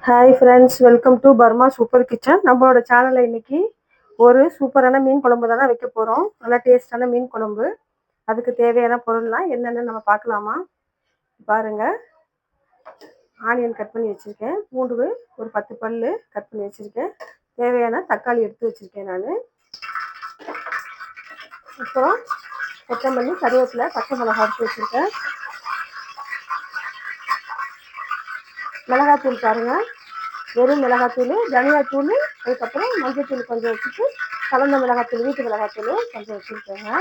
Hi friends, welcome to Burma super kitchen. நம்மளோட சேனலில் இன்னைக்கு ஒரு சூப்பரான மீன் குழம்பு தானே வைக்க போகிறோம். நல்லா டேஸ்டான மீன் குழம்பு. அதுக்கு தேவையான பொருள்லாம் என்னென்னு நம்ம பார்க்கலாமா? பாருங்கள், ஆனியன் கட் பண்ணி வச்சுருக்கேன், பூண்டு ஒரு 10 பல் கட் பண்ணி வச்சுருக்கேன், தேவையான தக்காளி எடுத்து வச்சுருக்கேன் நான். அப்புறம் கொத்தமல்லி, கருவேப்பிலை, பச்சை மிளகாய் எடுத்து வச்சுருக்கேன். மிளகாத்தூள் பாருங்கள், வெறும் மிளகாத்தூள், தனியாத்தூள், அதுக்கப்புறம் மஞ்சத்தூள் கொஞ்சம் வச்சுட்டு கலந்த மிளகாத்தூள், வீட்டு மிளகாத்தூள் கொஞ்சம் வச்சுருக்கேங்க.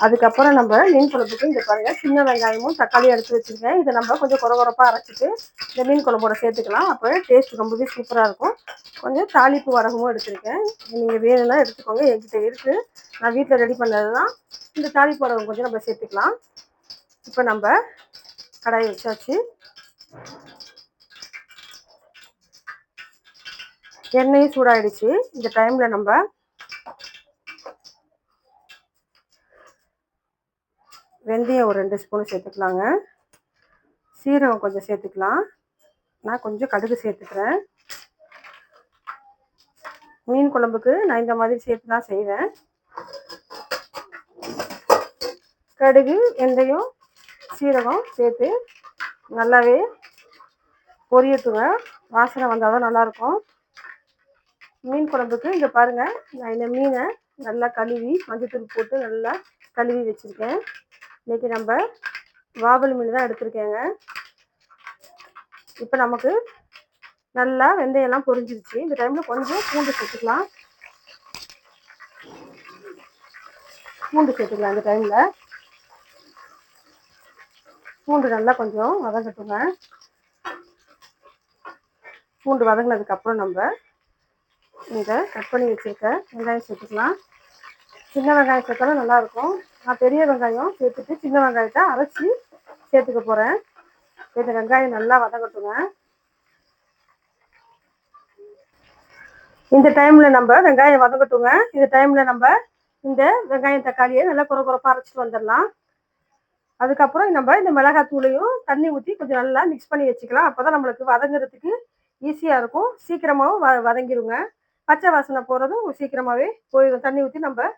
அதுக்கப்புறம் நம்ம மீன் குழம்புக்கு இங்கே பாருங்கள், சின்ன வெங்காயமும் தக்காளியும் எடுத்து வச்சுருக்கேன். இதை நம்ம கொஞ்சம் குறகுறப்பாக அரைச்சிட்டு இந்த மீன் குழம்போட சேர்த்துக்கலாம். அப்போ டேஸ்ட் ரொம்பவே சூப்பராக இருக்கும். கொஞ்சம் தாளிப்பு வரகமும் எடுத்துருக்கேன். நீங்கள் வேணும்னா எடுத்துக்கோங்க, என்கிட்ட இருக்குது, நான் வீட்டில் ரெடி பண்ணது தான். இந்த தாளிப்பு வரகம் கொஞ்சம் நம்ம சேர்த்துக்கலாம். இப்போ நம்ம கடாயை வச்சாச்சு. எண்ணெயும் சூடாயிடுச்சு. இந்த டைமில் நம்ம வெந்தயம் ஒரு 2 ஸ்பூன் சேர்த்துக்கலாங்க. சீரகம் கொஞ்சம் சேர்த்துக்கலாம். நான் கொஞ்சம் கடுகு சேர்த்துக்கிறேன். மீன் குழம்புக்கு நான் இந்த மாதிரி சேர்த்து தான் செய்வேன். கடுகு, வெந்தயம், சீரகம் சேர்த்து நல்லாவே பொரியட்டுங்க. வாசனை வந்தால் தான் நல்லாயிருக்கும் மீன் குழம்புக்கு. இங்கே பாருங்கள், நான் இந்த மீனை நல்லா கழுவி மஞ்சத்தூள் போட்டு நல்லா கழுவி வச்சுருக்கேன். இன்றைக்கி நம்ம வாவல் மீன் தான் எடுத்திருக்கேங்க. இப்போ நமக்கு நல்லா வெந்தயம்லாம் பொரிஞ்சிருச்சு. இந்த டைமில் கொஞ்சம் பூண்டு சேர்த்துக்கலாம். இந்த டைமில் பூண்டு நல்லா கொஞ்சம் வதங்கட்டுங்க. பூண்டு வதங்கினதுக்கப்புறம் நம்ம இதை கட் பண்ணி வச்சுருக்க வெங்காயம் சேர்த்துக்கலாம். சின்ன வெங்காயம் சேர்த்தாலும் நல்லாயிருக்கும். நான் பெரிய வெங்காயம் சேர்த்துட்டு சின்ன வெங்காயத்தை அரைச்சி சேர்த்துக்க போகிறேன். இந்த வெங்காயம் நல்லா வதங்கட்டுங்க. இந்த டைமில் நம்ம வெங்காயம் வதங்கட்டுங்க. இந்த டைமில் நம்ம இந்த வெங்காயம் தக்காளியை நல்லா குறப்பாக அரைச்சிட்டு வந்துடலாம். அதுக்கப்புறம் நம்ம இந்த மிளகாத்தூளையும் தண்ணி ஊற்றி கொஞ்சம் நல்லா மிக்ஸ் பண்ணி வச்சுக்கலாம். அப்போ தான் நம்மளுக்கு வதங்குறதுக்கு ஈஸியாக இருக்கும். சீக்கிரமாகவும் வதங்கிடுங்க. பச்சை வாசனை போகிறதும் சீக்கிரமாகவே போயிடும். தண்ணி ஊற்றி நம்ம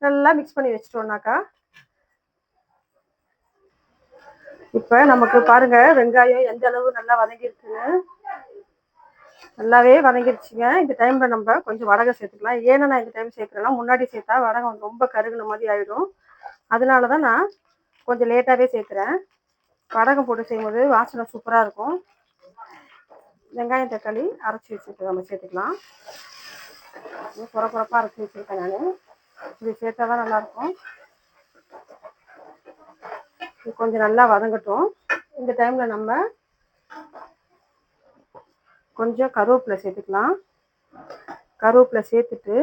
நல்லா மிக்ஸ் பண்ணி வச்சிட்டோம்னாக்கா. இப்போ நமக்கு பாருங்கள், வெங்காயம் எந்த அளவு நல்லா வதங்கிருக்குன்னு. நல்லாவே வதங்கிருச்சுங்க. இந்த டைமில் நம்ம கொஞ்சம் வடகம் சேர்த்துக்கலாம். ஏன்னா நான் இந்த டைம் சேர்க்குறேன்னா, முன்னாடி சேர்த்தா வடகம் ரொம்ப கருகுன மாதிரி ஆகிடும். அதனால தான் நான் கொஞ்சம் லேட்டாகவே சேர்க்குறேன். வடகம் போட்டு செய்யும்போது வாசனை சூப்பராக இருக்கும். வெங்காயம் தக்காளி அரைச்சி வச்சுட்டு நம்ம சேர்த்துக்கலாம். குறப்பாக அரைச்சி வச்சுருக்கேன் நான். இப்படி சேர்த்தா தான் நல்லாயிருக்கும். கொஞ்சம் நல்லா வதங்கட்டும். இந்த டைமில் நம்ம கொஞ்சம் கருவேப்பிலை சேர்த்துக்கலாம். கருவேப்பிலை சேர்த்துட்டு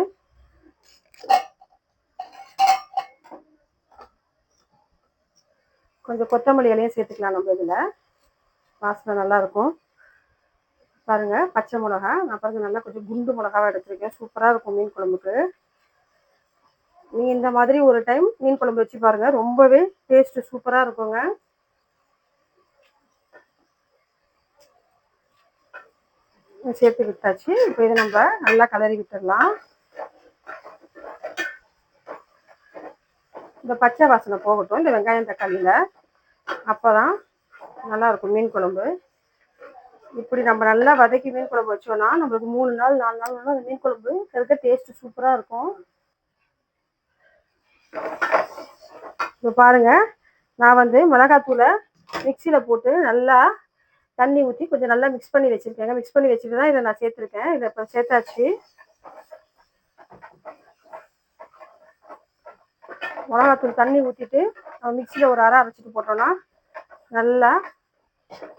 கொஞ்சம் கொத்தமல்லி இலையும் சேர்த்துக்கலாம். நம்ம இதில் வாசனை நல்லாயிருக்கும். பாருங்கள், பச்சை மிளகா நான் பாருங்கள் நல்லா கொஞ்சம் குண்டு மிளகாவாக எடுத்துருக்கேன். சூப்பராக இருக்கும் மீன் குழம்புக்கு. நீங்கள் இந்த மாதிரி ஒரு டைம் மீன் குழம்பு வச்சு பாருங்கள், ரொம்பவே டேஸ்ட்டு சூப்பராக இருக்குங்க. சேர்த்து விட்டாச்சு. இப்போ இதை நம்ம நல்லா கலரி விட்டுடலாம். இந்த பச்சை வாசனை போகட்டும் இந்த வெங்காயம் தக்காளியில். அப்போ தான் நல்லாயிருக்கும் மீன் குழம்பு. இப்படி நம்ம நல்லா வதக்கி மீன் குழம்பு வச்சோன்னா நம்மளுக்கு 3 நாள் 4 நாள் அந்த மீன் குழம்பு இருக்க டேஸ்ட்டு சூப்பராக இருக்கும். இப்போ பாருங்கள், நான் மிளகாத்தூளை மிக்சியில் போட்டு நல்லா தண்ணி ஊற்றி கொஞ்சம் நல்லா மிக்ஸ் பண்ணி வச்சுருக்கேங்க. மிக்ஸ் பண்ணி வச்சுட்டு தான் இதை நான் சேர்த்துருக்கேன். இதை இப்போ சேர்த்தாச்சு. மிளகாத்தூள் தண்ணி ஊற்றிட்டு நம்ம மிக்சியில் ஒரு அரை அரைச்சிட்டு போட்டோன்னா நல்லா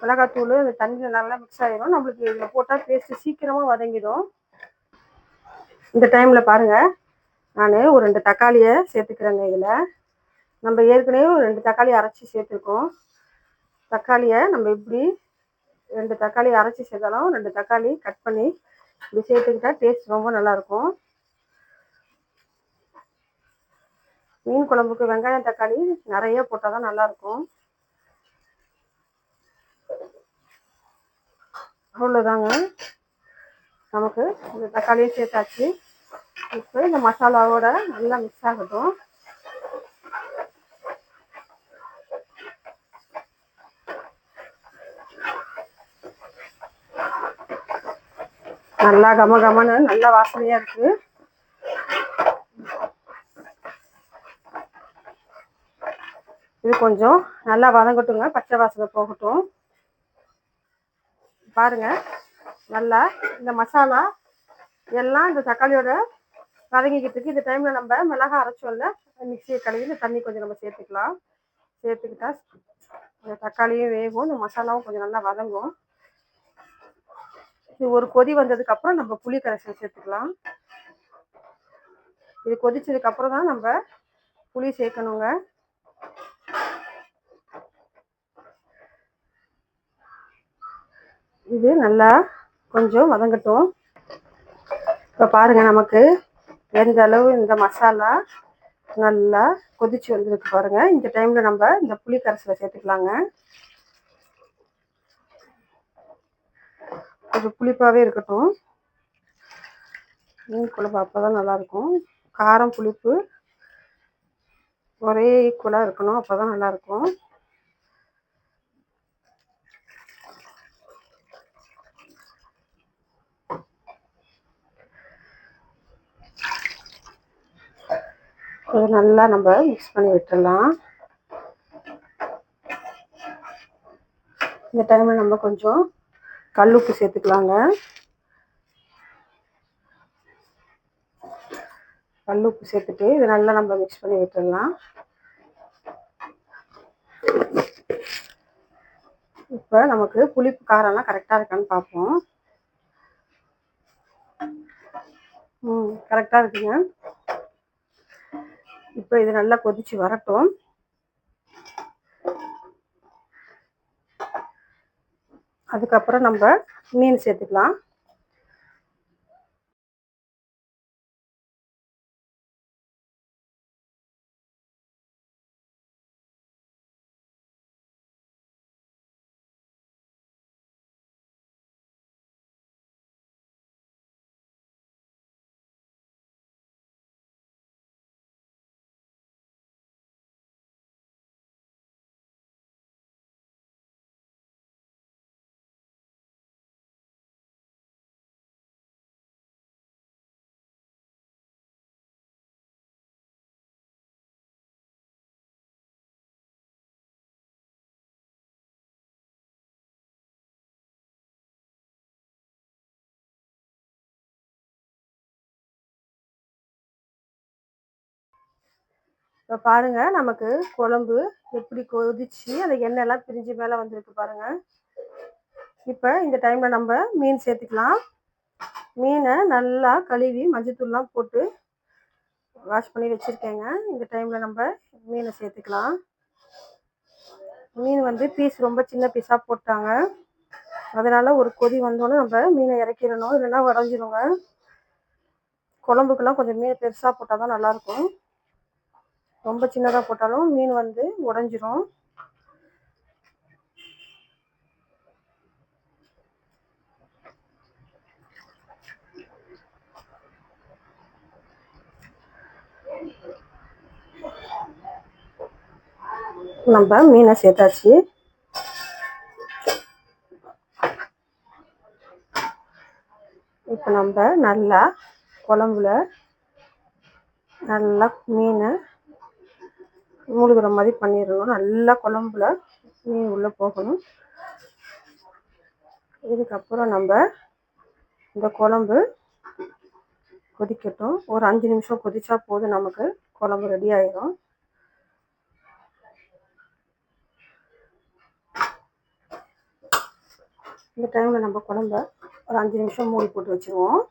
மிளகாத்தூள் இந்த தண்ணியில் நல்லா மிக்ஸ் ஆகிடும். நம்மளுக்கு இதில் போட்டால் டேஸ்ட்டு சீக்கிரமாக வதங்கிடும். இந்த டைமில் பாருங்கள், நான் ஒரு 2 தக்காளியை சேர்த்துக்கிறேங்க. இதில் நம்ம ஏற்கனவே ஒரு 2 தக்காளி அரைச்சி சேர்த்துருக்கோம். தக்காளியை நம்ம இப்படி 2 தக்காளி அரைச்சி சேர்த்தாலும் 2 தக்காளி கட் பண்ணி இப்படி சேர்த்துக்கிட்டா டேஸ்ட் ரொம்ப நல்லாயிருக்கும். மீன் குழம்புக்கு வெங்காயம் தக்காளி நிறைய போட்டால் தான் நல்லாயிருக்கும். அவ்வளோதாங்க, நமக்கு இந்த தக்காளியும் சேர்த்தாச்சு. இப்போ இந்த மசாலாவோட நல்லா மிக்ஸ் ஆகட்டும். நல்லா கமன்னு நல்ல வாசனையாக இருக்குது. இது கொஞ்சம் நல்லா வதங்கட்டுங்க, பச்சை வாசனை போகட்டும். பாருங்க, நல்லா இந்த மசாலா எல்லாம் இந்த தக்காளியோட வதங்கிக்கிட்டு இருக்கு. இந்த டைமில் நம்ம மிளகாய் அரைச்சோம்ல, மிக்சியை கழுவி இந்த தண்ணி கொஞ்சம் நம்ம சேர்த்துக்கலாம். சேர்த்துக்கிட்டா இந்த தக்காளியும் வேகும், இந்த மசாலாவும் கொஞ்சம் நல்லா வதங்கும். இது ஒரு கொதி வந்ததுக்கப்புறம் நம்ம புளி கரைசல் சேர்த்துக்கலாம். இது கொதிச்சதுக்கப்புறம் தான் நம்ம புளி சேர்க்கணுங்க. இது நல்லா கொஞ்சம் வதங்கட்டும். இப்போ பாருங்கள், நமக்கு எந்த அளவு இந்த மசாலா நல்லா கொதிச்சு வந்துருக்கு பாருங்கள். இந்த டைமில் நம்ம இந்த புளி கரைசலை சேர்த்துக்கலாங்க. கொஞ்சம் புளிப்பாகவே இருக்கட்டும். மீன் குழம்பு அப்போ தான் நல்லாயிருக்கும். காரம் புளிப்பு ஒரே ஈக்குவலாக இருக்கணும், அப்போ தான் நல்லாயிருக்கும். இதை நல்லா நம்ம மிக்ஸ் பண்ணி விட்டுடலாம். இந்த டைமில் நம்ம கொஞ்சம் கல் உப்பு சேர்த்துக்கலாங்க. கல் உப்பு சேர்த்துட்டு இதை நல்லா நம்ம மிக்ஸ் பண்ணி விட்டுடலாம். இப்போ நமக்கு புளிப்பு காரம்லாம் கரெக்டாக இருக்கான்னு பார்ப்போம். கரெக்டாக இருக்குங்க. இப்போ இது நல்லா கொதிச்சு வரட்டும். அதுக்கப்புறம் நம்ம மீன் சேர்த்துக்கலாம். இப்போ பாருங்க, நமக்கு குழம்பு எப்படி கொதிச்சு அந்த எண்ணெய்லாம் பிரிஞ்சு மேலே வந்துருக்கு பாருங்க. இப்போ இந்த டைமில் நம்ம மீன் சேர்த்துக்கலாம். மீனை நல்லா கழுவி மஞ்சத்தூள்லாம் போட்டு வாஷ் பண்ணி வச்சுருக்கேங்க. இந்த டைமில் நம்ம மீனை சேர்த்துக்கலாம். மீன் வந்து பீஸ் ரொம்ப சின்ன பீஸாக போட்டாங்க, அதனால் ஒரு கொதி வந்தோன்னே நம்ம மீனை இறக்கிடணும், இல்லைன்னா உடஞ்சிருங்க. குழம்புக்கெல்லாம் கொஞ்சம் மீன் பெருசாக போட்டால் தான் நல்லாயிருக்கும். ரொம்ப சின்னதாக போட்டாலும் மீன் வந்து உடஞ்சிரும். நம்ம மீனை சேர்த்தாச்சு. இப்போ நம்ம நல்லா குழம்புல நல்லா மீனை மூழ்கிற மாதிரி பண்ணிடணும். நல்லா குழம்புல மீன் உள்ளே போகணும். இதுக்கப்புறம் நம்ம இந்த குழம்பு கொதிக்கட்டும். ஒரு 5 நிமிஷம் கொதிச்சா போதும், நமக்கு குழம்பு ரெடி ஆயிடும். இந்த டைமில் நம்ம குழம்ப ஒரு 5 நிமிஷம் மூடி போட்டு வச்சுருவோம்.